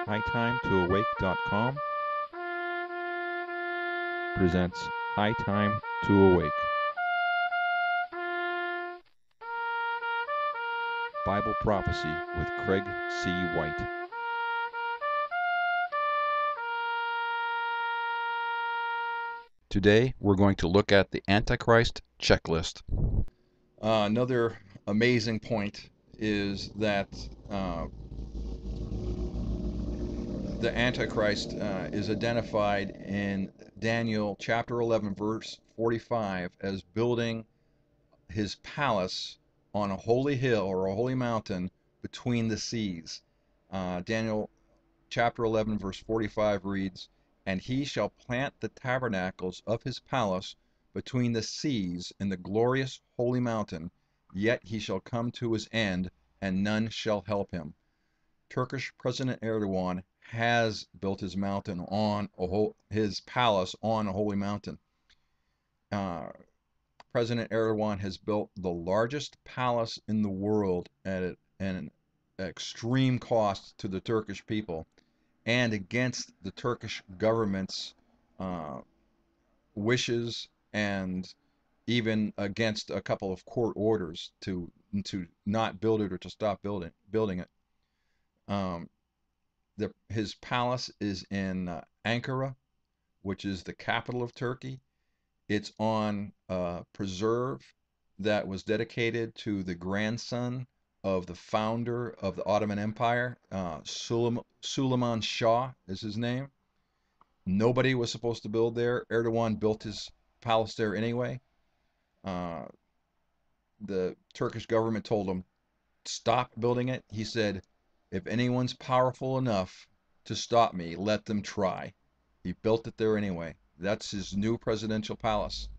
hightimetoawake.com presents High Time to Awake. Bible Prophecy with Craig C. White. Today we're going to look at the Antichrist checklist. Another amazing point is that the Antichrist is identified in Daniel chapter 11 verse 45 as building his palace on a holy hill or a holy mountain between the seas. Daniel chapter 11 verse 45 reads, "And he shall plant the tabernacles of his palace between the seas in the glorious holy mountain, yet he shall come to his end, and none shall help him." Turkish President Erdogan has built his mountain on his palace on a holy mountain. President Erdogan has built the largest palace in the world at an extreme cost to the Turkish people and against the Turkish government's wishes, and even against a couple of court orders to not build it or to stop building it. His palace is in Ankara, which is the capital of Turkey. It's on a preserve that was dedicated to the grandson of the founder of the Ottoman Empire. Suleiman Shah is his name. Nobody was supposed to build there. Erdogan built his palace there anyway. The Turkish government told him, stop building it. He said, if anyone's powerful enough to stop me, let them try. He built it there anyway. That's his new presidential palace.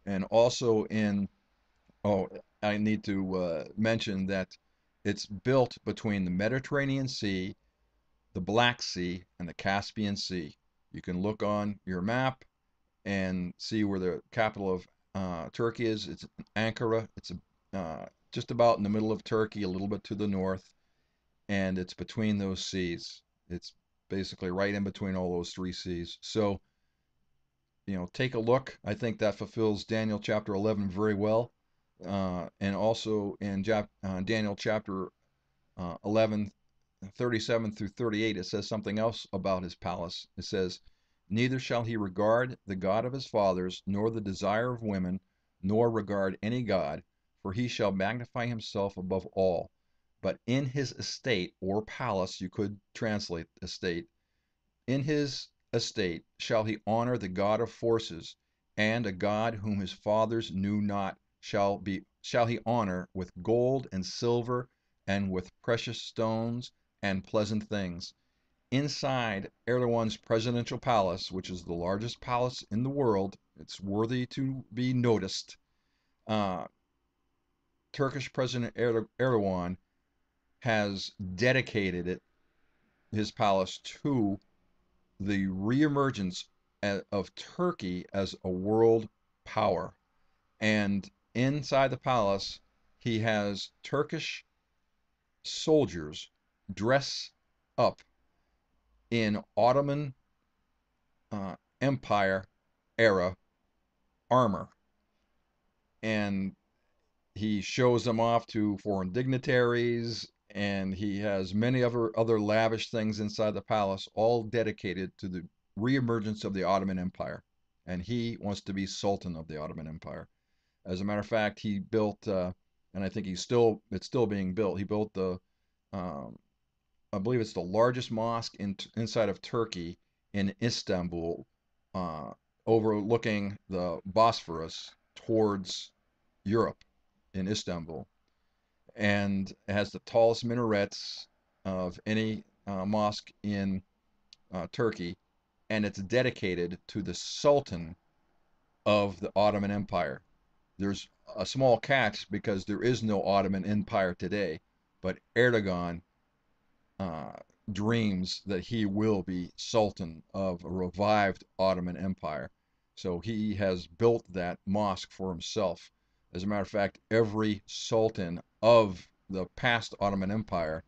And also I need to mention that it's built between the Mediterranean Sea, the Black Sea, and the Caspian Sea. You can look on your map and see where the capital of Turkey is. It's Ankara. It's just about in the middle of Turkey, a little bit to the north, and it's between those seas. It's basically right in between all those three seas. So, take a look. I think that fulfills Daniel chapter 11 very well. And also in Daniel chapter 11, 37 through 38, it says something else about his palace. It says, "Neither shall he regard the God of his fathers, nor the desire of women, nor regard any God, for he shall magnify himself above all. But in his estate," or palace, you could translate estate, "in his estate shall he honor the God of forces, and a God whom his fathers knew not shall he honor with gold and silver and with precious stones and pleasant things." Inside Erdogan's presidential palace, which is the largest palace in the world, it's worthy to be noticed. Turkish President Erdogan has dedicated his palace to the reemergence of Turkey as a world power. And inside the palace, he has Turkish soldiers dress up in Ottoman Empire era armor. And he shows them off to foreign dignitaries, and he has many other lavish things inside the palace, all dedicated to the reemergence of the Ottoman Empire. And he wants to be Sultan of the Ottoman Empire. As a matter of fact, he built, and I think it's still being built. He built I believe it's the largest mosque inside of Turkey in Istanbul, overlooking the Bosphorus towards Europe in Istanbul, and it has the tallest minarets of any mosque in Turkey, and it's dedicated to the Sultan of the Ottoman Empire. There's a small catch because there is no Ottoman Empire today, but Erdogan dreams that he will be Sultan of a revived Ottoman Empire. So he has built that mosque for himself. As a matter of fact, every sultan of the past Ottoman Empire,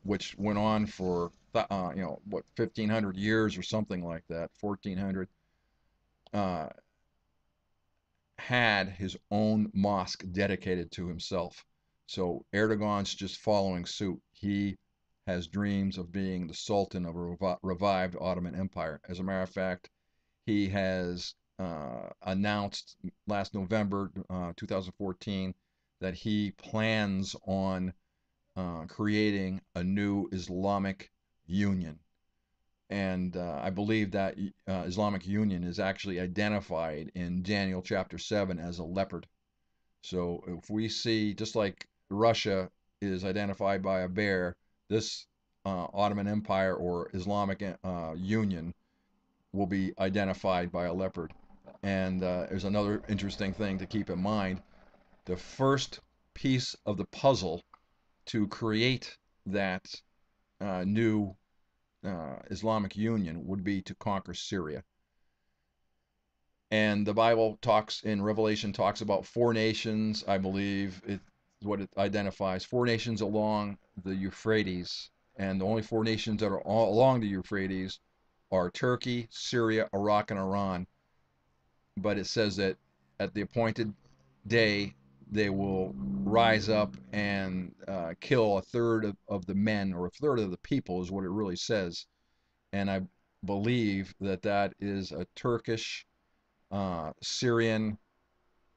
which went on for what, 1,500 years or something like that, 1,400, uh, had his own mosque dedicated to himself. So Erdogan's just following suit. He has dreams of being the Sultan of a revived Ottoman Empire. As a matter of fact, he has announced last November 2014 that he plans on creating a new Islamic Union. And I believe that Islamic Union is actually identified in Daniel chapter 7 as a leopard. So if we see, just like Russia is identified by a bear, this Ottoman Empire or Islamic Union will be identified by a leopard. And there's another interesting thing to keep in mind. The first piece of the puzzle to create that new Islamic Union would be to conquer Syria. And the Bible talks in Revelation talks about four nations, I believe it's what it identifies, four nations along the Euphrates. And the only four nations that are all along the Euphrates are Turkey, Syria, Iraq, and Iran. But it says that at the appointed day, they will rise up and kill a third of the men, or a third of the people, is what it really says. And I believe that that is a Turkish, Syrian,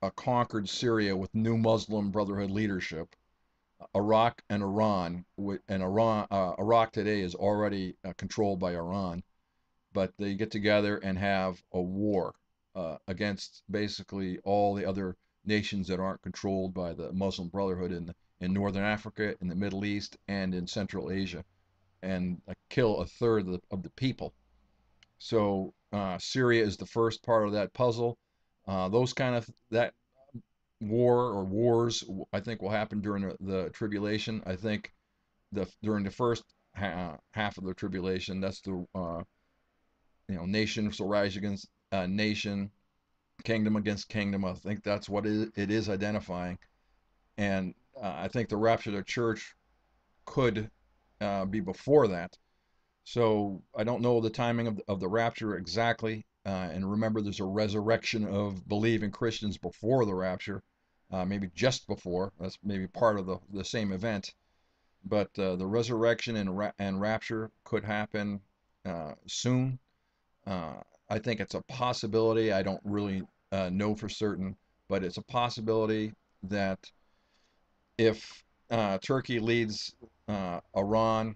a conquered Syria with new Muslim Brotherhood leadership, Iraq and Iran. And Iraq today is already controlled by Iran, but they get together and have a war against basically all the other nations that aren't controlled by the Muslim Brotherhood in Northern Africa, in the Middle East, and in Central Asia, and kill a third of the people. So Syria is the first part of that puzzle. Those kind of that war or wars, I think, will happen during the tribulation. I think during the first half of the tribulation, that's the nation shall rise against nation, kingdom against kingdom. I think that's what it is identifying, and I think the rapture of the church could be before that. So I don't know the timing of the rapture exactly. And remember, there's a resurrection of believing Christians before the rapture, maybe just before. That's maybe part of the same event. But the resurrection and rapture could happen soon. Uh, I think it's a possibility. I don't really know for certain, but it's a possibility that if Turkey leads Iran,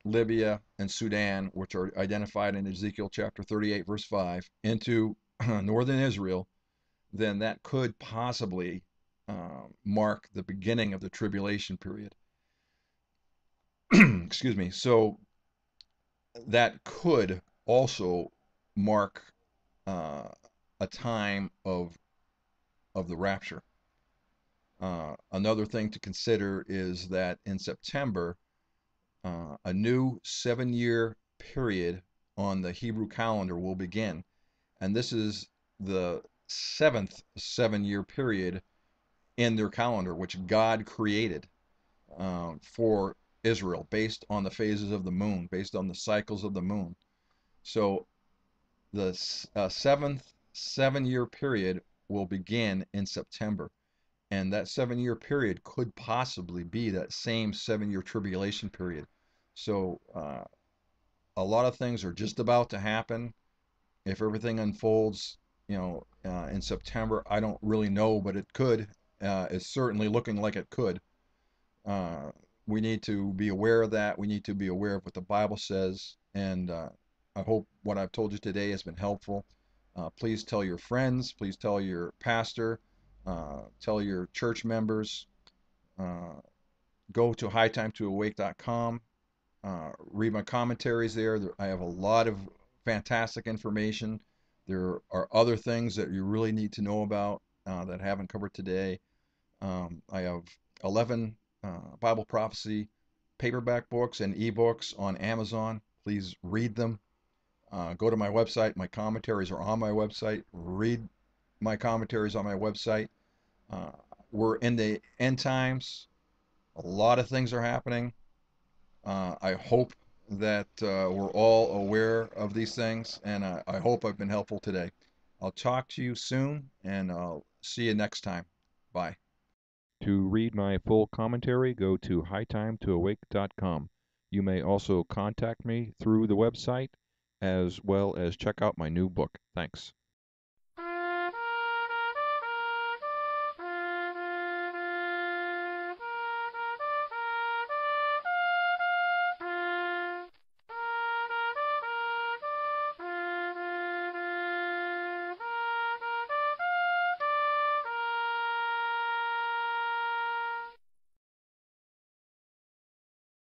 Libya, and Sudan, which are identified in Ezekiel chapter 38, verse 5, into northern Israel, then that could possibly mark the beginning of the tribulation period. Excuse me. So that could also mark uh, a time of the rapture. Another thing to consider is that in September, a new 7-year period on the Hebrew calendar will begin. And this is the seventh 7-year period in their calendar, which God created for Israel based on the phases of the moon, based on the cycles of the moon. So the seventh 7-year period will begin in September. And that 7-year period could possibly be that same 7-year tribulation period. So a lot of things are just about to happen. If everything unfolds, in September, I don't really know, but it could. It's certainly looking like it could. Uh, we need to be aware of that. We need to be aware of what the Bible says. And I hope what I've told you today has been helpful. Please tell your friends. Please tell your pastor. Tell your church members. Uh, Go to hightimetoawake.com. Read my commentaries there. I have a lot of fantastic information. There are other things that you really need to know about that I haven't covered today. I have 11 Bible prophecy paperback books and ebooks on Amazon. Please read them. Go to my website. My commentaries are on my website. Read my commentaries on my website. We're in the end times. A lot of things are happening. I hope that we're all aware of these things, and I hope I've been helpful today. I'll talk to you soon, and I'll see you next time. Bye. To read my full commentary, go to hightimetoawake.com. You may also contact me through the website as well as check out my new book. Thanks.